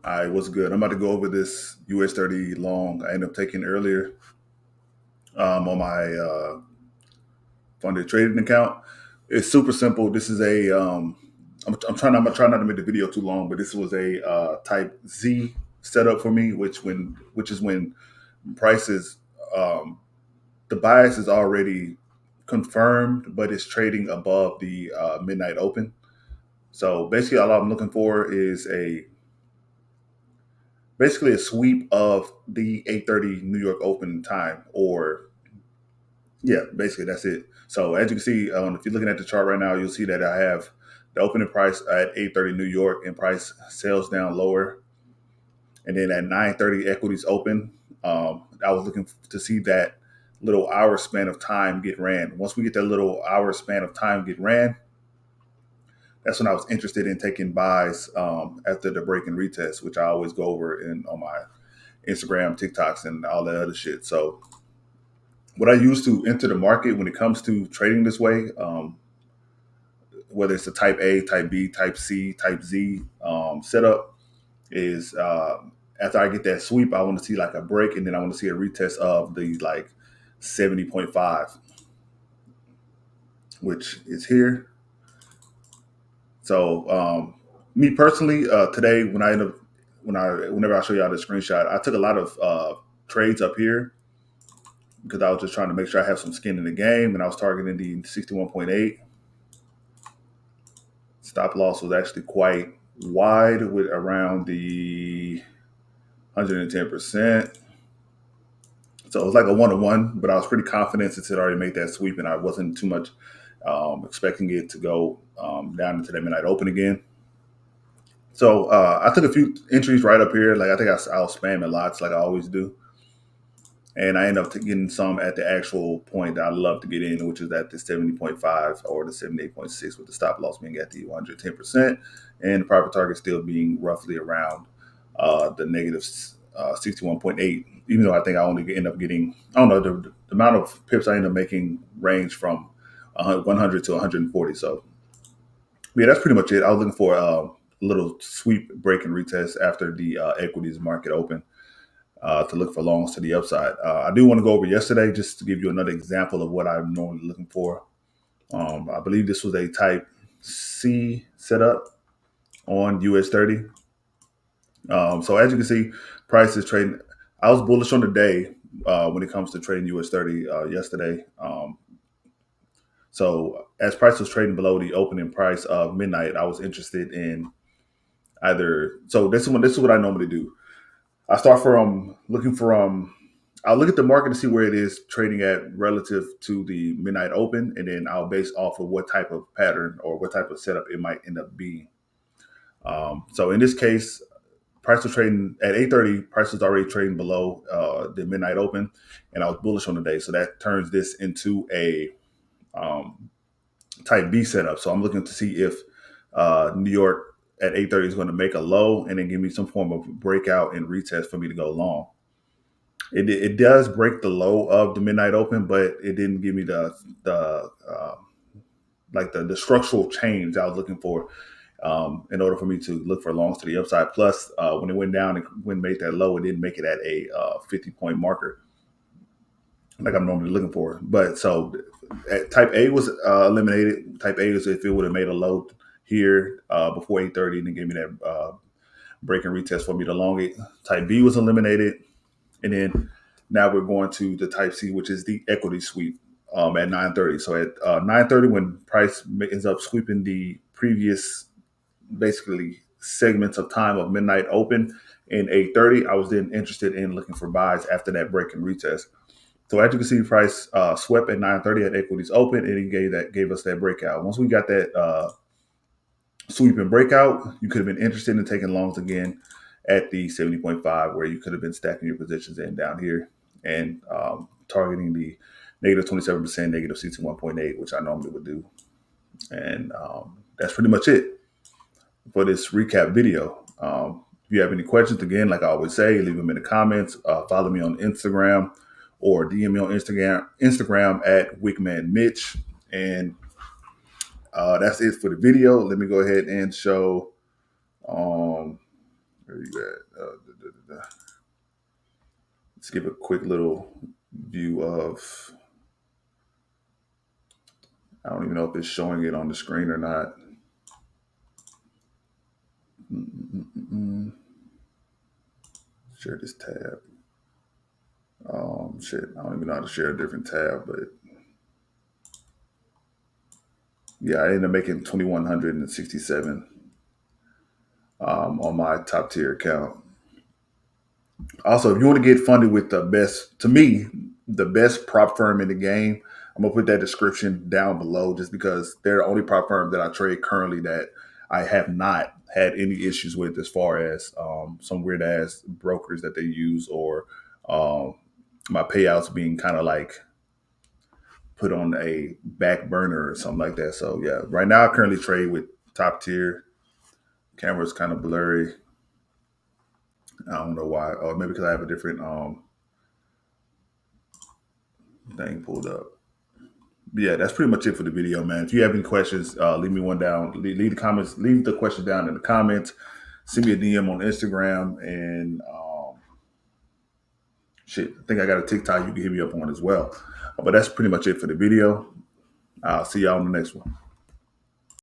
I was good. I'm about to go over this US30 long I ended up taking earlier on my funded trading account. It's super simple. This is a I'm trying not to make the video too long, but this was a type Z setup for me, which is when prices um, the bias is already confirmed, but it's trading above the midnight open. So basically, all I'm looking for is a basically a sweep of the 8:30 New York Open time, or yeah, basically that's it. So as you can see, if you're looking at the chart right now, you'll see that I have the opening price at 8:30 New York and price sales down lower, and then at 9:30 equities open. I was looking to see that little hour span of time get ran. Once we get that little hour span of time get ran, that's when I was interested in taking buys after the break and retest, which I always go over in on my Instagram, TikToks, and all that other shit. So what I use to enter the market when it comes to trading this way, whether it's a type A, type B, type C, type Z setup, is after I get that sweep, I want to see like a break, and then I want to see a retest of the like 70.5, which is here. So me personally, today when I end up whenever I show y'all the screenshot, I took a lot of trades up here because I was just trying to make sure I have some skin in the game, and I was targeting the 61.8. Stop loss was actually quite wide with around the 110%. So it was like a 1-on-1, but I was pretty confident since it already made that sweep, and I wasn't too much expecting it to go down into that midnight open again. So I took a few entries right up here. Like I think I'll spam it lots like I always do. And I end up getting some at the actual point that I love to get in, which is at the 70.5 or the 78.6, with the stop loss being at the 110%, and the profit target still being roughly around the negative 61.8. Even though I think I only end up getting, I don't know, the amount of pips I end up making range from 100 to 140. So yeah, that's pretty much it. I was looking for a little sweep break and retest after the equities market open to look for longs to the upside. I do want to go over yesterday just to give you another example of what I'm normally looking for. I believe this was a type C setup on US30. So as you can see, price is trading. I was bullish on the day when it comes to trading US30 yesterday. So as price was trading below the opening price of midnight, I was interested in either. So this is what I normally do. I start from looking for I'll look at the market to see where it is trading at relative to the midnight open, and then I'll base off of what type of pattern or what type of setup it might end up being. So in this case, price was trading at 8:30. Price was already trading below the midnight open, and I was bullish on the day. So that turns this into a um, type B setup. So I'm looking to see if New York at 8:30 is going to make a low and then give me some form of breakout and retest for me to go long. It does break the low of the midnight open, but it didn't give me the like the structural change I was looking for in order for me to look for longs to the upside. Plus, when it went down and when it made that low, it didn't make it at a 50-point marker like I'm normally looking for. But so type A was eliminated. Type A is if it would have made a low here before 8:30 and then gave me that break and retest for me to long it. Type B was eliminated. And then now we're going to the type C, which is the equity sweep at 9:30. So at 9:30, when price ends up sweeping the previous basically segments of time of midnight open in 8:30, I was then interested in looking for buys after that break and retest. So as you can see, price swept at 9:30 at equities open, and it gave us that breakout. Once we got that sweep and breakout, you could have been interested in taking longs again at the 70.5, where you could have been stacking your positions in down here and targeting the negative 27%, negative 61.8, which I normally would do. And that's pretty much it for this recap video. If you have any questions, again, like I always say, leave them in the comments. Follow me on Instagram or DM me on Instagram at WickmanMitch. And that's it for the video. Let me go ahead and show. Um, Where you at? Let's give a quick little view of. I don't even know if it's showing it on the screen or not. Share this tab. Shit, I don't even know how to share a different tab, but yeah, I ended up making 2,167 on my top tier account. Also, if you want to get funded with the best, to me, the best prop firm in the game, I'm gonna put that description down below just because they're the only prop firm that I trade currently that I have not had any issues with as far as some weird ass brokers that they use or um, my payouts being kind of like put on a back burner or something like that. So yeah, right now I currently trade with top tier. Camera's kind of blurry. I don't know why. Or maybe because I have a different thing pulled up. But yeah, that's pretty much it for the video, man. If you have any questions, leave me one down. Leave the comments. Leave the question down in the comments. Send me a DM on Instagram and shit. I think I got a TikTok you can hit me up on as well. But that's pretty much it for the video. I'll see y'all on the next one.